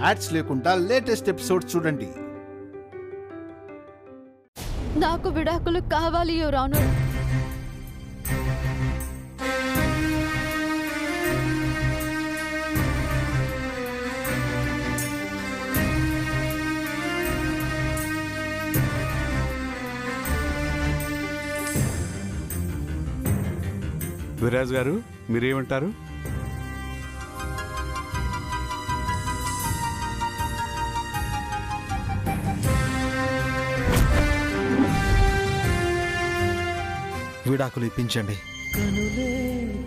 Ads లేకుండా latest episodes చూడండి. నాకు విడాకులు కావాలి యువర్ ఆనర్. విరాజ్ గారు, మీరేమంటారు? విడాకులు ఇప్పించండి. కనులే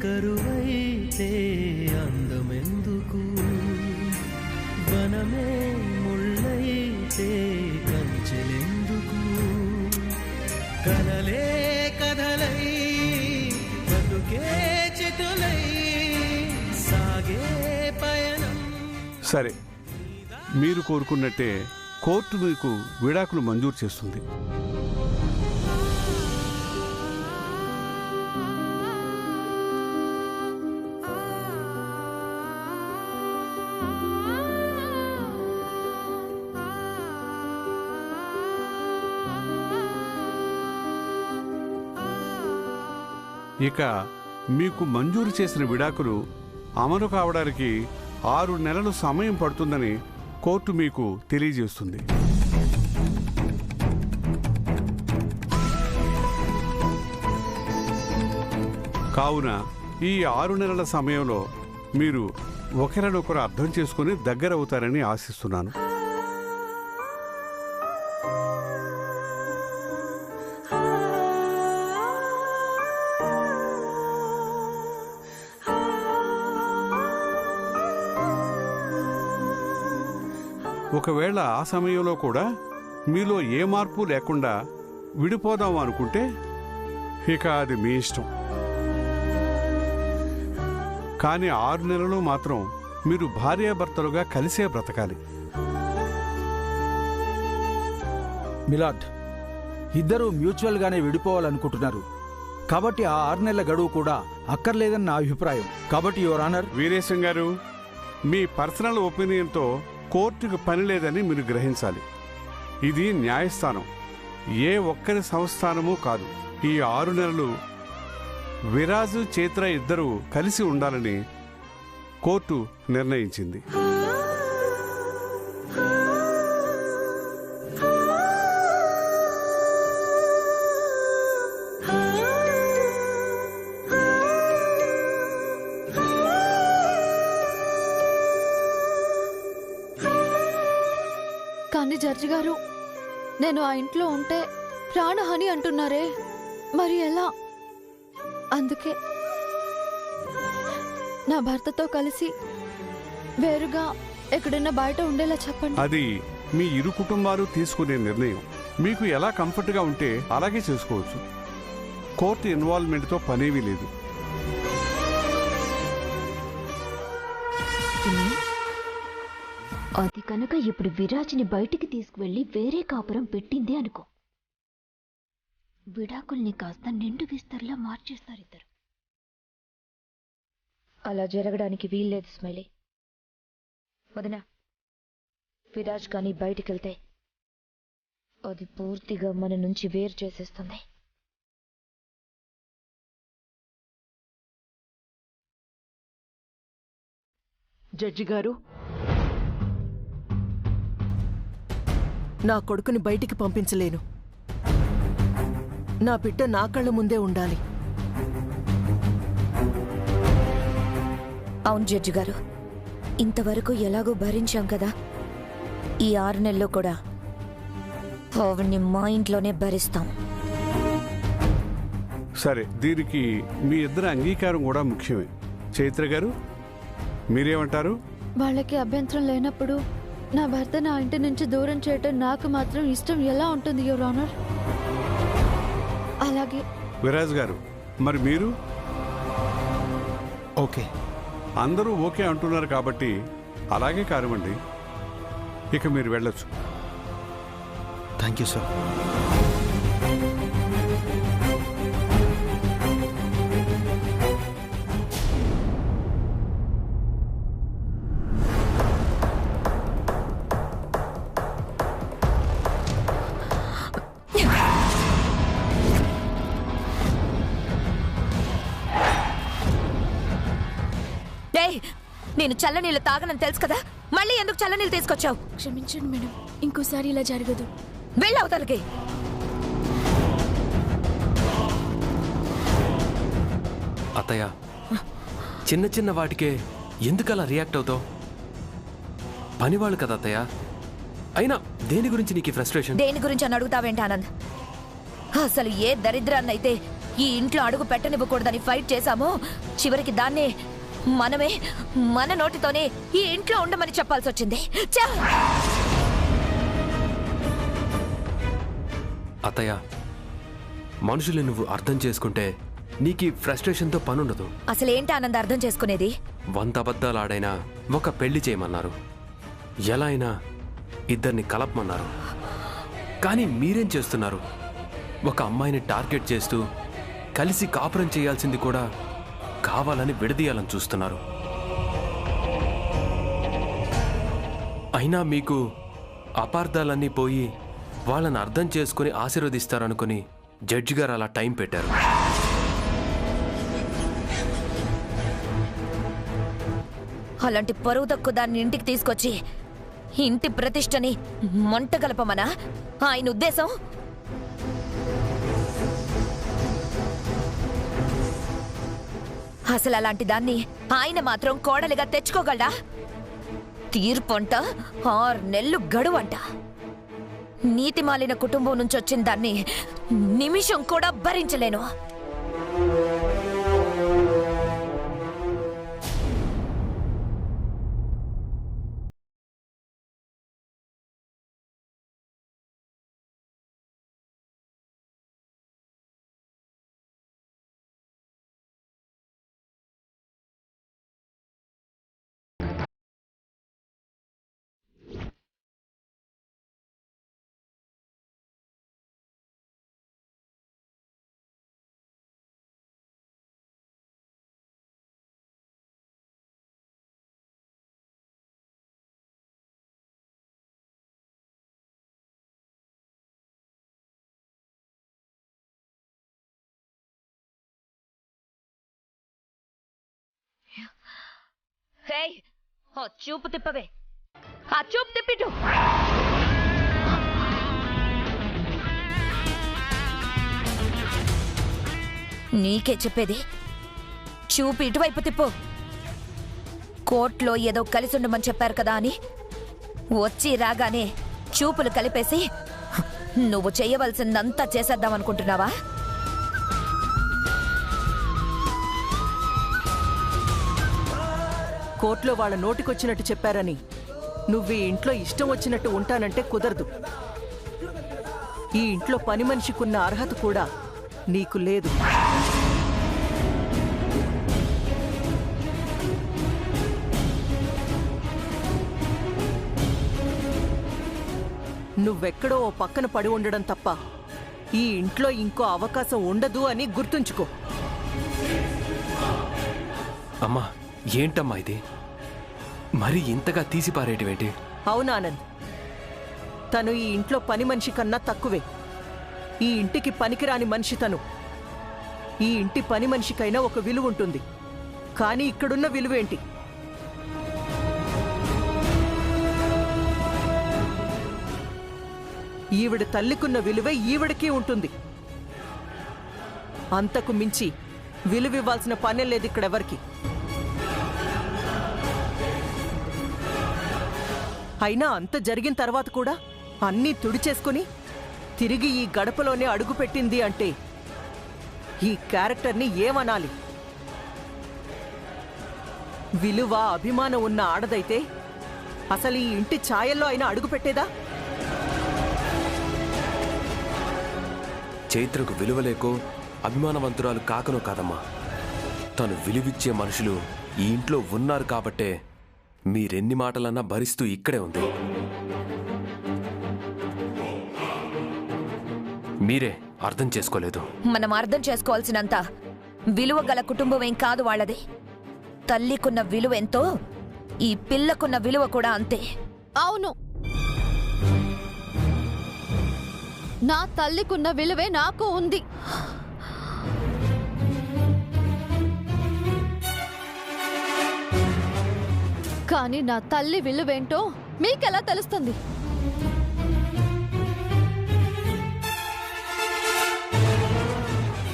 కరువైతే అందమెందుకు, వనమే ముళ్ళైతే కంచెలెందుకు, కలలే కథలై బతుకే చెతులై సాగే పయనం. సరే, మీరు కోరుకున్నట్టే కోర్టు మీకు విడాకులు మంజూరు చేస్తుంది. ఇక మీకు మంజూరు చేసిన విడాకులు అమలు కావడానికి 6 నెలలు సమయం పడుతుందని కోర్టు మీకు తెలియజేస్తుంది. కావున ఈ 6 నెలల సమయంలో మీరు ఒకరినొకరు అర్థం చేసుకుని దగ్గరవుతారని ఆశిస్తున్నాను. ఒకవేళ ఆ సమయంలో కూడా మీలో ఏ మార్పు లేకుండా విడిపోదాం అనుకుంటే ఇక అది మీ ఇష్టం. కానీ 6 నెలలు మాత్రం మీరు భార్యాభర్తలుగా కలిసే బ్రతకాలి. మిలాడ్, ఇద్దరూ మ్యూచువల్గానే విడిపోవాలనుకుంటున్నారు కాబట్టి ఆ 6 నెలల గడువు కూడా అక్కర్లేదని నా అభిప్రాయం. కాబట్టి యువర్ ఆనర్. వీరేశం గారు, మీ పర్సనల్ ఒపీనియన్తో కోర్టుకు పని లేదని మీరు గ్రహించాలి. ఇది న్యాయస్థానం, ఏ ఒక్కరి సంస్థానమూ కాదు. ఈ 6 నెలలు విరాజు, చైత్ర ఇద్దరూ కలిసి ఉండాలని కోర్టు నిర్ణయించింది. కానీ జడ్జి గారు, నేను ఆ ఇంట్లో ఉంటే ప్రాణహాని అంటున్నారే, మరి ఎలా? అందుకే నా భర్తతో కలిసి వేరుగా ఎక్కడైనా బయట ఉండేలా చెప్పండి. అది మీ ఇరు కుటుంబాలు తీసుకునే నిర్ణయం. మీకు ఎలా కంఫర్ట్గా ఉంటే అలాగే చేసుకోవచ్చు. కోర్టు ఇన్వాల్వ్మెంట్తో పనేమీ లేదు. అది కనుక ఇప్పుడు విరాజ్ని బయటికి తీసుకువెళ్లి వేరే కాపురం పెట్టింది అనుకో, విడాకుల్ని కాస్త నిండు విస్తర్లా మార్చేస్తారు ఇద్దరు. అలా జరగడానికి వీల్లేదు స్మైలీ. వదినా, విరాజ్ కానీ బయటికెళ్తే అది పూర్తిగా మన నుంచి వేరు చేసేస్తుంది. జడ్జి గారు, నా కొడుకుని బయటికి పంపించలేను. నా బిడ్డ నా కళ్ళ ముందే ఉండాలి. అవును జడ్జి గారు, ఇంతవరకు ఎలాగో భరించాం కదా, ఈ 6 నెలల్లో కూడా ఆవిడ్ని మా ఇంట్లోనే భరిస్తాం. సరే, దీనికి మీ ఇద్దరి అంగీకారం కూడా ముఖ్యమే. చైత్ర గారు, మీరేమంటారు? వాళ్ళకి అభ్యంతరం లేనప్పుడు నా భర్త నా ఇంటి నుంచి దూరం చేయటం నాకు మాత్రం ఇష్టం ఎలా ఉంటుంది యువర్ ఆనర్? అలాగే. విరాజ్ గారు, మరి మీరు? ఓకే. అందరూ ఓకే అంటున్నారు కాబట్టి అలాగే కానివ్వండి. ఇక మీరు వెళ్ళొచ్చు. Thank you sir. నేను చల్లనీళ్ళు తాగనని తెలుసు కదా, మళ్ళీ ఎందుకు చల్లనీళ్ళు తీసుకొచ్చావు? క్షమించండి మేడం, ఇంకోసారి ఇలా జరగదు. వెళ్ళవతలకి. అత్తయ్య, చిన్న చిన్న వాటికే ఎందుకలా రియాక్ట్ అవుతావు? పనివాళ్ళు కదా అత్తయ్య. అయినా దేని గురించి నీకు ఫ్రస్ట్రేషన్? దేని గురించి అని అడుగుతావేంటి ఆనంద్? అసలు ఏ దరిద్రాన్నైతే ఈ ఇంట్లో అడుగు పెట్టనివ్వకూడదని ఫైట్ చేశామో, చివరికి దాన్నే మనమే మన నోటితోనే ఈ ఇంట్లో ఉండమని చెప్పాల్సి వచ్చింది. అత్తయ్య, మనుషుల్ని నువ్వు అర్థం చేసుకుంటే నీకు ఫ్రస్ట్రేషన్తో పనుండదు. అసలేంటి ఆనంద్ అర్థం చేసుకునేది? 100 అబద్ధాలు ఆడైనా ఒక పెళ్లి చేయమన్నారు, ఎలా అయినా ఇద్దరిని కలపమన్నారు. కానీ మీరేం చేస్తున్నారు? ఒక అమ్మాయిని టార్గెట్ చేస్తూ కలిసి కాపురం చేయాల్సింది కూడా కావాలని విడదీయాలని చూస్తున్నారు. అయినా మీకు అపార్థాలన్నీ పోయి వాళ్ళని అర్థం చేసుకుని ఆశీర్వదిస్తారనుకుని జడ్జి గారు అలా టైం పెట్టారు. అలాంటి పరువు తక్కువ దాన్ని ఇంటికి తీసుకొచ్చి ఇంటి ప్రతిష్టని మంటగలపమనా ఆయన ఉద్దేశం? అసలు అలాంటి దాన్ని ఆయన మాత్రం కోడలిగా తెచ్చుకోగలడా? తీర్పు అంట 6 నెలలు గడువంట. నీతిమాలిన కుటుంబం నుంచి వచ్చిన దాన్ని నిమిషం కూడా భరించలేను. చూపు తిప్పవే, ఆ చూపు తిప్పిటు. నీకే చెప్పేది, చూపు ఇటువైపు తిప్పు. కోర్టులో ఏదో కలిసి ఉండమని చెప్పారు కదా అని వచ్చి రాగానే చూపులు కలిపేసి నువ్వు చేయవలసిందంతా చేసేద్దామనుకుంటున్నావా? కోర్టులో వాళ్ళ నోటికొచ్చినట్టు చెప్పారని నువ్వు ఈ ఇంట్లో ఇష్టం వచ్చినట్టు ఉంటానంటే కుదరదు. ఈ ఇంట్లో పని మనిషికున్న అర్హత కూడా నీకు లేదు. నువ్వెక్కడో ఓ పక్కన పడి ఉండడం తప్ప ఈ ఇంట్లో ఇంకో అవకాశం ఉండదు అని గుర్తుంచుకో. అమ్మా, ఏంటమ్మా ఇది? మరి ఇంతగా తీసిపారేటివేంటి? అవునానంద్, తను ఈ ఇంట్లో పని మనిషి కన్నా తక్కువే. ఈ ఇంటికి పనికిరాని మనిషి తను. ఈ ఇంటి పని మనిషికైనా ఒక విలువ ఉంటుంది, కానీ ఇక్కడున్న విలువేంటి? ఈవిడ తల్లికున్న విలువే ఈవిడికి ఉంటుంది. అంతకు మించి విలువివ్వాల్సిన పనే లేదు ఇక్కడెవరికి. అయినా అంత జరిగిన తర్వాత కూడా అన్నీ తుడిచేసుకుని తిరిగి ఈ గడపలోనే అడుగుపెట్టింది అంటే ఈ క్యారెక్టర్ని ఏమనాలి? విలువ అభిమానం ఉన్న ఆడదైతే అసలు ఈ ఇంటి ఛాయల్లో అయినా అడుగుపెట్టేదా? చైత్రకు విలువ లేకో అభిమానవంతురాలు కాకనో కాదమ్మా. తను విలువిచ్చే మనుషులు ఈ ఇంట్లో ఉన్నారు కాబట్టే మీరెన్ని మాటలన్నా భరిస్తూ ఇక్కడే ఉంది. మీరే అర్థం చేసుకోలేదు. మనం అర్థం చేసుకోవాల్సినంత విలువ గల కుటుంబం ఏం కాదు వాళ్ళది. తల్లికున్న విలువ ఎంతో ఈ పిల్లకున్న విలువ కూడా అంతే. అవును, నా తల్లికున్న విలువే నాకు ఉంది. కానీ నా తల్లి విలువేంటో మీకెలా తెలుస్తుంది?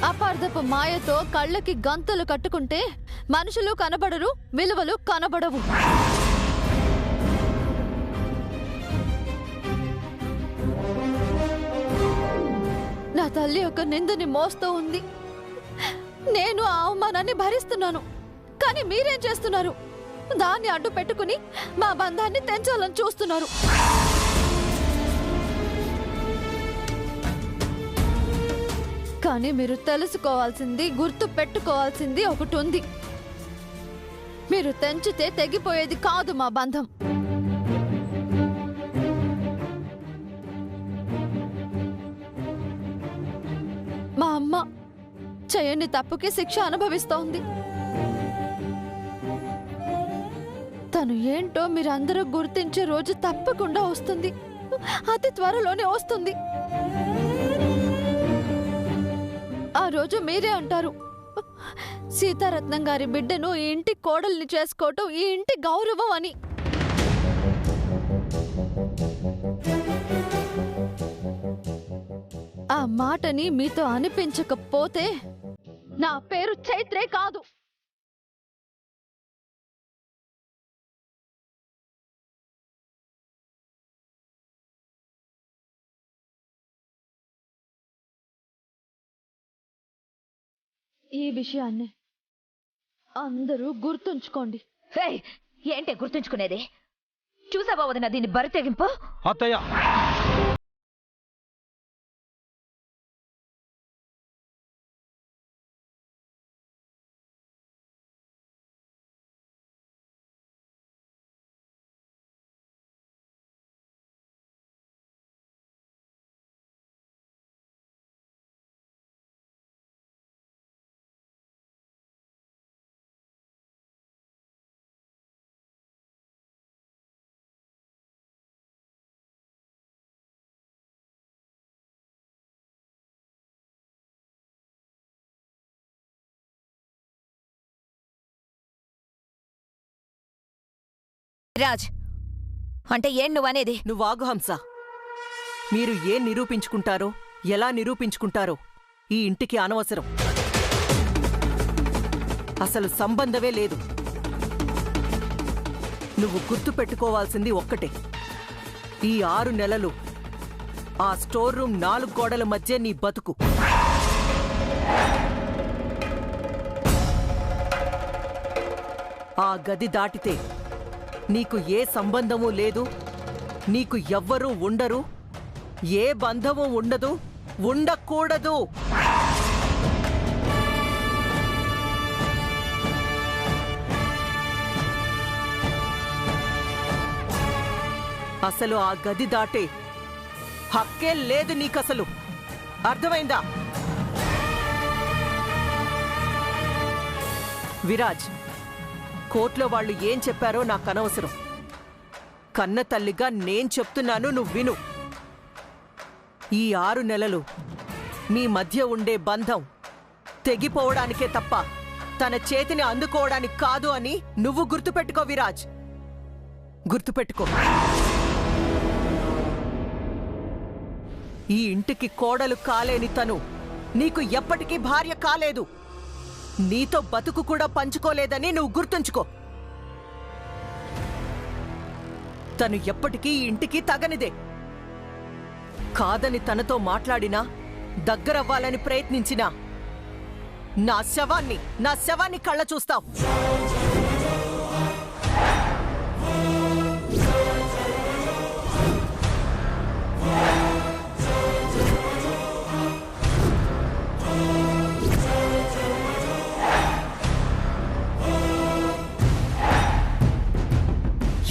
అపార్థపు మాయతో కళ్ళకి గంతులు కట్టుకుంటే మనుషులు కనబడరు, విలువలు కనబడవు. నా తల్లి ఒక నిందని మోస్తూ ఉంది. నేను ఆ అవమానాన్ని భరిస్తున్నాను. కానీ మీరేం చేస్తున్నారు? దాన్ని అడ్డు పెట్టుకుని మా బంధాన్ని తెంచాలని చూస్తున్నారు. కానీ మీరు తెలుసుకోవాల్సింది, గుర్తు పెట్టుకోవాల్సింది ఒకటి ఉంది. మీరు తెంచితే తెగిపోయేది కాదు మా బంధం. మా అమ్మ చేయని తప్పుకి శిక్ష అనుభవిస్తోంది. తను ఏంటో మీరందరూ గుర్తించే రోజు తప్పకుండా వస్తుంది. అతి త్వరలోనే వస్తుంది. ఆ రోజు మీరే అంటారు, సీతారత్నం గారి బిడ్డను ఈ ఇంటి కోడల్ని చేసుకోవటం ఈ ఇంటి గౌరవం అని. ఆ మాటని మీతో అనిపించకపోతే నా పేరు చైత్రే కాదు. ఈ విషయాన్ని అందరూ గుర్తుంచుకోండి. ఏంటే గుర్తుంచుకునేది? చూసావా వదిన దీన్ని బరి తెగింపు? అత్తయ్య, రాజ్ అంటే ఏం నువ్వనేది? నువ్వు ఆగు హంస. మీరు ఏం నిరూపించుకుంటారో, ఎలా నిరూపించుకుంటారో ఈ ఇంటికి అనవసరం. అసలు సంబంధమే లేదు. నువ్వు గుర్తు పెట్టుకోవాల్సింది ఒక్కటే, ఈ 6 నెలలు ఆ స్టోర్ రూమ్ 4 గోడల మధ్య నీ బతుకు. ఆ గది దాటితే నీకు ఏ సంబంధమూ లేదు, నీకు ఎవ్వరూ ఉండరు, ఏ బంధమూ ఉండదు, ఉండకూడదు. అసలు ఆ గది దాటే హక్కే లేదు నీకసలు. అర్థమైందా? విరాజ్, కోర్టులో వాళ్ళు ఏం చెప్పారో నాకు అనవసరం. కన్న తల్లిగా నేను చెప్తున్నాను, నువ్వు విను. ఈ 6 నెలలు మీ మధ్య ఉండే బంధం తెగిపోవడానికే తప్ప తన చేతిని అందుకోవడానికి కాదు అని నువ్వు గుర్తుపెట్టుకో విరాజ్. గుర్తుపెట్టుకో. ఈ ఇంటికి కోడలు కాలేని తను నీకు ఎప్పటికీ భార్య కాలేదు. నీతో బతుకు కూడా పంచుకోలేదని నువ్వు గుర్తుంచుకో. తను ఎప్పటికీ ఈ ఇంటికి తగనిదే. కాదని తనతో మాట్లాడినా, దగ్గరవ్వాలని ప్రయత్నించినా నా శవాన్ని కళ్ళ చూస్తావు.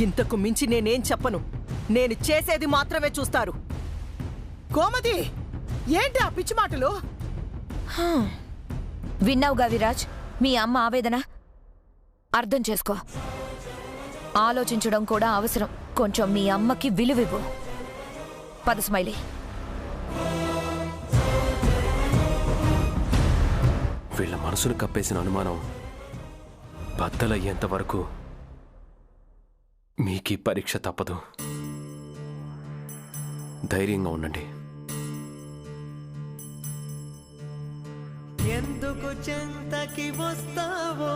ఇంతకు మించి నేనేం చెప్పను. నేను చేసేది మాత్రమే చూస్తారు. కోమతి, ఏంటి ఆ పిచ్చి మాటలు? విన్నావుగా విరాజ్, మీ అమ్మ ఆవేదన. అర్థం చేసుకో. ఆలోచించడం కూడా అవసరం. కొంచెం మీ అమ్మకి విలువివ్వు. పద స్మైలీ. వీళ్ళ మనసును కప్పేసిన అనుమానం బద్దలయ్యేంత వరకు మీకు పరీక్ష తప్పదు. ధైర్యంగా ఉండండి. ఎందుకు చెంతకి వస్తావో,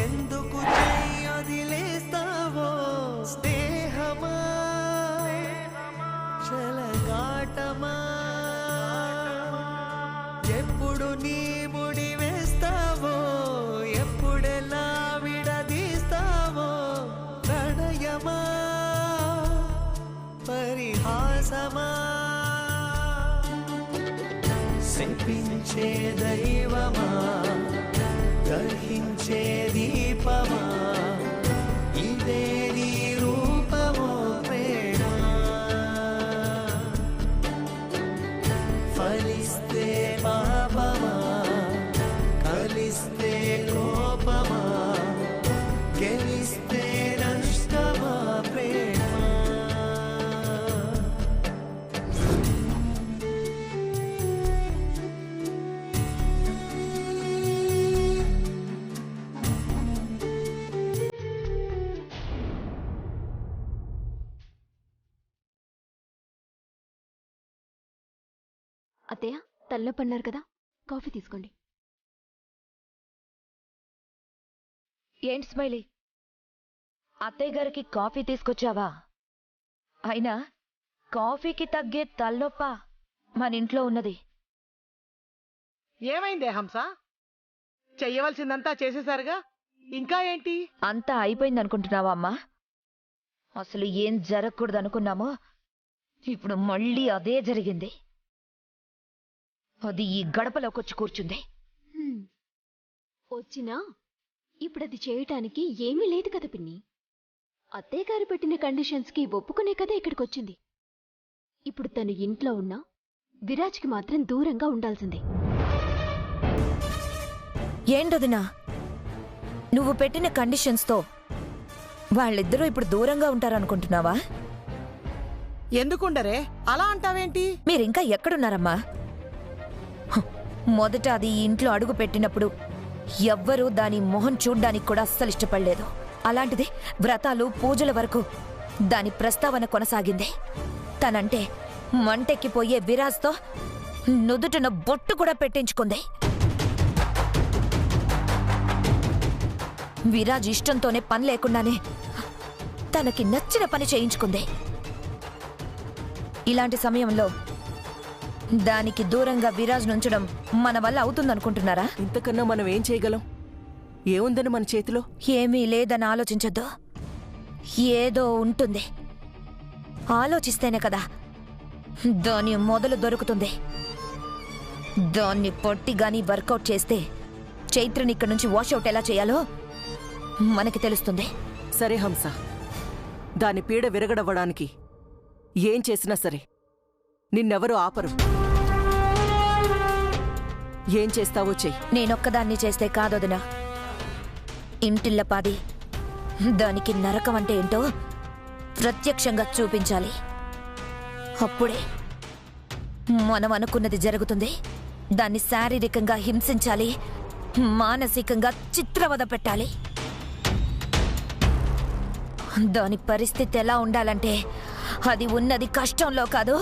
ఎందుకు వదిలేస్తావో, స్నేహమా చలగాటమా, ఎప్పుడు నీ ముడి వేస్తావో, ఎప్పుడెలా విడదీస్తావో, ప్రణయమా పరిహాసమా, శపించే దైవమా దహించే దీపమా, ఇదే నీ రూపమో ప్రేమ, ఫలిస్తే పాపమా కలిస్తే కోపమా, గెలిస్తే నష్టమా ప్రేమ. అత్తయ్య తలనొప్పి అన్నారు కదా, కాఫీ తీసుకోండి. ఏంటి స్మైలీ, అత్తయ్య గారికి కాఫీ తీసుకొచ్చావా? అయినా కాఫీకి తగ్గే తలనొప్ప మన ఇంట్లో ఉన్నది. ఏమైందే హంస? చెయ్యవలసిందంతా చేసేశారుగా, ఇంకా ఏంటి? అంతా అయిపోయిందనుకుంటున్నావా అమ్మా? అసలు ఏం జరగకూడదు అనుకున్నామో ఇప్పుడు మళ్ళీ అదే జరిగింది. అది ఈ గడపలోకొచ్చి కూర్చుంది. వచ్చినా ఇప్పుడది చేయటానికి ఏమీ లేదు కదా పిన్ని. అత్తయ్య గారు పెట్టిన కండిషన్స్కి ఒప్పుకునే కదా ఇక్కడికొచ్చింది. ఇప్పుడు తను ఇంట్లో ఉన్నా విరాజ్కి మాత్రం దూరంగా ఉండాల్సిందే. ఏంటదినా నువ్వు పెట్టిన కండిషన్స్తో వాళ్ళిద్దరూ ఇప్పుడు దూరంగా ఉంటారనుకుంటున్నావా? ఎందుకుండరే అలా అంటావేంటి? మీరింకా ఎక్కడున్నారమ్మా? మొదట అది ఈ ఇంట్లో అడుగు పెట్టినప్పుడు ఎవ్వరూ దాని మొహం చూడ్డానికి కూడా అస్సలు ఇష్టపడలేదు. అలాంటిది వ్రతాలు పూజల వరకు దాని ప్రస్తావన కొనసాగింది. తనంటే మంటెక్కిపోయే విరాజ్తో నుదుటిన బొట్టు కూడా పెట్టించుకుంది. విరాజ్ ఇష్టంతోనే పని లేకుండానే తనకి నచ్చిన పని చేయించుకుంది. ఇలాంటి సమయంలో దానికి దూరంగా విరాజ్ నుంచడం మన వల్ల అవుతుందనుకుంటున్నారా? ఇంతకన్నా మనం ఏం చేయగలం? ఏముందని మన చేతిలో? ఏమీ లేదని ఆలోచించద్దు. ఏదో ఉంటుంది. ఆలోచిస్తేనే కదా దాని మొదలు దొరుకుతుంది. దాన్ని పొట్టిగాని వర్కౌట్ చేస్తే చైత్రని ఇక్కడి నుంచి వాషౌట్ ఎలా చేయాలో మనకి తెలుస్తుంది. సరే హంస, దాని పీడ విరగడవ్వడానికి ఏం చేసినా సరే నిన్నెవరూ ఆపరు. ఏం చేస్తావో చెయ్యి. నేనొక్కదాన్ని చేస్తే కాదొదినా. ఇంటిల్లపాది దానికి నరకం అంటే ఏంటో ప్రత్యక్షంగా చూపించాలి. అప్పుడే మనం అనుకున్నది జరుగుతుంది. దాన్ని శారీరకంగా హింసించాలి, మానసికంగా చిత్రవద పెట్టాలి. దాని పరిస్థితి ఎలా ఉండాలంటే అది ఉన్నది కష్టంలో కాదు,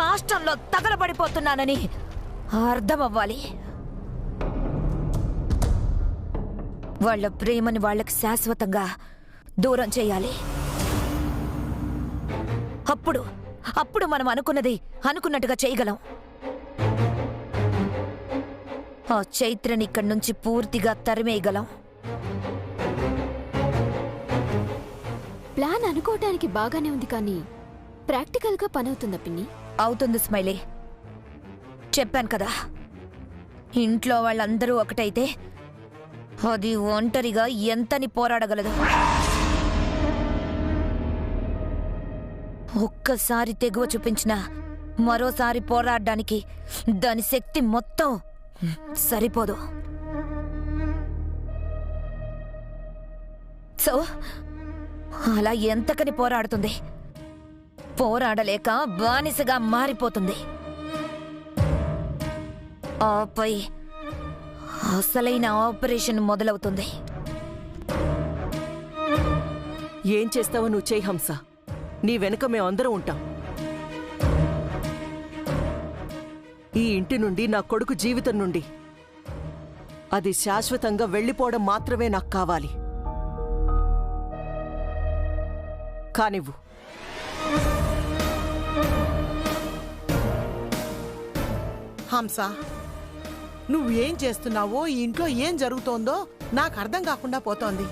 కాష్టంలో తగలబడిపోతున్నానని అర్థమవ్వాలి. వాళ్ళ ప్రేమని వాళ్ళకి శాశ్వతంగా దూరం చేయాలి. అప్పుడు మనం అనుకున్నది అనుకున్నట్టుగా చేయగలం. ఆ చైత్రని ఇక్కడి నుంచి పూర్తిగా తరిమేయగలం. ప్లాన్ అనుకోవటానికి బాగానే ఉంది, కానీ ప్రాక్టికల్గా పనవుతుందా పిన్ని? అవుతుంది స్మైలీ. చెప్పాను కదా, ఇంట్లో వాళ్ళందరూ ఒకటైతే అది ఒంటరిగా ఎంతని పోరాడగలదు. ఒక్కసారి తెగువ చూపించినా మరోసారి పోరాడడానికి దాని శక్తి మొత్తం సరిపోదు. సో అలా ఎంతకని పోరాడుతుంది. పోరాడలేక బానిసగా మారిపోతుంది. ఆపై అసలైన ఆపరేషన్ మొదలవుతుంది. ఏం చేస్తావో నువ్వు చేయి హంస. నీ వెనుక మేమందరం ఉంటాం. ఈ ఇంటి నుండి నా కొడుకు జీవితం నుండి అది శాశ్వతంగా వెళ్ళిపోవడం మాత్రమే నాకు కావాలి. కానివ్వు. హంస, నువ్వేం చేస్తున్నావో ఈ ఇంట్లో ఏం జరుగుతోందో నాకు అర్థం కాకుండా పోతోంది.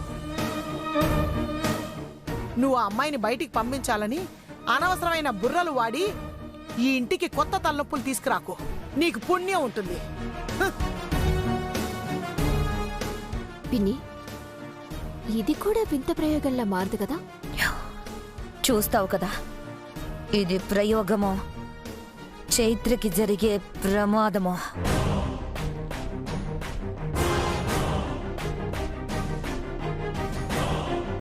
నువ్వు ఆ అమ్మాయిని బయటికి పంపించాలని అనవసరమైన బుర్రలు వాడి ఈ ఇంటికి కొత్త తలనొప్పులు తీసుకురాకు. నీకు పుణ్యం ఉంటుంది. పిన్ని, ఇది కూడా వింత ప్రయోగంలా మారదు కదా? చూస్తావు కదా, ఇది ప్రయోగమో చైత్రకి జరిగే ప్రమాదమో.